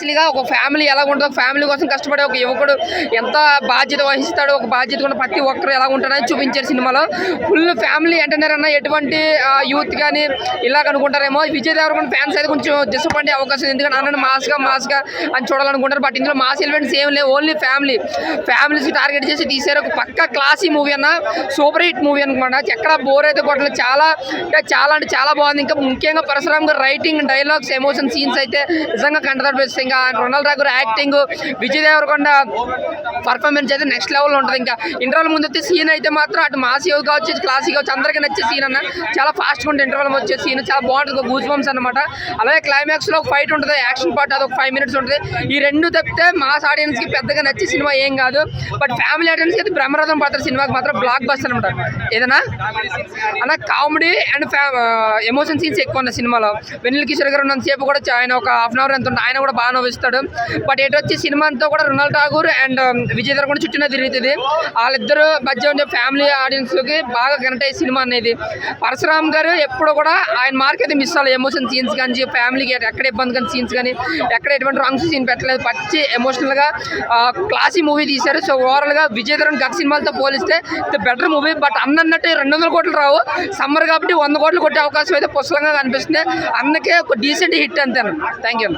యాక్చువల్గా ఒక ఫ్యామిలీ ఎలా ఉంటుందో, ఫ్యామిలీ కోసం కష్టపడే ఒక యువకుడు ఎంత బాధ్యత వహిస్తాడో, ఒక బాధ్యత ఉన్న ప్రతి ఒక్కరు ఎలా ఉంటారని చూపించారు సినిమాలో. ఫుల్ ఫ్యామిలీ ఎంటర్టైనర్ అన్న, ఎటువంటి యూత్ కానీ ఇలాగ అనుకుంటారేమో. విజయ్ దేవరకొండ ఫ్యాన్స్ అయితే కొంచెం డిసప్పాయింట్ అయ్యే అవకాశం, ఎందుకంటే అన్న మాస్గా అని చూడాలనుకుంటారు. బట్ ఇందులో మాస్ ఎలిమెంట్స్ ఏం లేవు, ఓన్లీ ఫ్యామిలీస్ టార్గెట్ చేసి తీసారు. ఒక పక్క క్లాసీ మూవీ అన్న, సూపర్ హిట్ మూవీ అనమాట. ఎక్కడ బోర్ అయితే కొట్టలేదు, చాలా అంటే చాలా బాగుంది. ఇంకా ముఖ్యంగా పరశురామ్ గారు రైటింగ్, డైలాగ్స్, ఎమోషన్ సీన్స్ అయితే నిజంగా కంటతడిపిస్తాయి. ఇంకా Ronald Raghu acting, Vijay Devarakonda performance అయితే నెక్స్ట్ లెవెల్ ఉంటుంది. ఇంకా ఇంటర్వల్ ముందు వచ్చే సీన్ అయితే మాత్రం అటు మాస్ కావచ్చు, క్లాసిక్ కావచ్చు, అందరికీ నచ్చే సీన్ అన్న. చాలా ఫాస్ట్గా ఉంటుంది ఇంటర్వల్ వచ్చే సీన్, చాలా బాగుంటుంది, గూస్ బంప్స్ అనమాట. అలాగే క్లైమాక్స్లో ఒక ఫైట్ ఉంటుంది, యాక్షన్ పార్ట్, అది ఒక 5 minutes ఉంటుంది. ఈ రెండు తప్పితే మాస్ ఆడియన్స్కి పెద్దగా నచ్చే సినిమా ఏం కాదు. బట్ ఫ్యామిలీ ఆడియన్స్కి అయితే బ్రహ్మరథం పడతారు సినిమాకి మాత్రం, బ్లాక్ బస్టర్ అనమాట. ఏదైనా అలా కామెడీ అండ్ ఎమోషన్ సీన్స్ ఎక్కువ ఉన్నాయి సినిమాలో. వెన్నెల కిషోర్ గారు ఉన్నంతసేపు కూడా ఆయన ఒక హాఫ్ అన్ అవర్ ఎంత ఉంటుంది, ఆయన కూడా బాగా నవ్విస్తాడు. బట్ ఎటు వచ్చి సినిమా అంతా కూడా రొనాల్డ్ ఠాగూర్ అండ్ విజయ్ దేవరకొండ చుట్టూనే తిరుగుతుంది. వాళ్ళిద్దరు మధ్య ఉండే ఫ్యామిలీ ఆడియన్స్కి బాగా కనెక్ట్ అయ్యే సినిమా అనేది. పరశురామ్ గారు ఎప్పుడు కూడా ఆయన మార్క్ అయితే మిస్ అవ్వాలి. ఎమోషన్ సీన్స్ కానీ, ఫ్యామిలీకి ఎక్కడ ఇబ్బంది కానీ సీన్స్ కానీ, ఎక్కడ ఎటువంటి రాంగ్ సీన్ పెట్టలేదు. పచ్చి ఎమోషనల్గా క్లాసీ మూవీ తీశారు. సో ఓవరాల్గా విజయ్ దేవరకొండ గత సినిమాలతో పోలిస్తే ది బెటర్ మూవీ. బట్ అన్నట్టు 200 కోట్లు రావు, సమ్మర్ కాబట్టి 100 కోట్లు కొట్టే అవకాశం అయితే పుష్కలంగా కనిపిస్తుంది. అందుకే ఒక డీసెంట్ హిట్ అంతే. Thank you.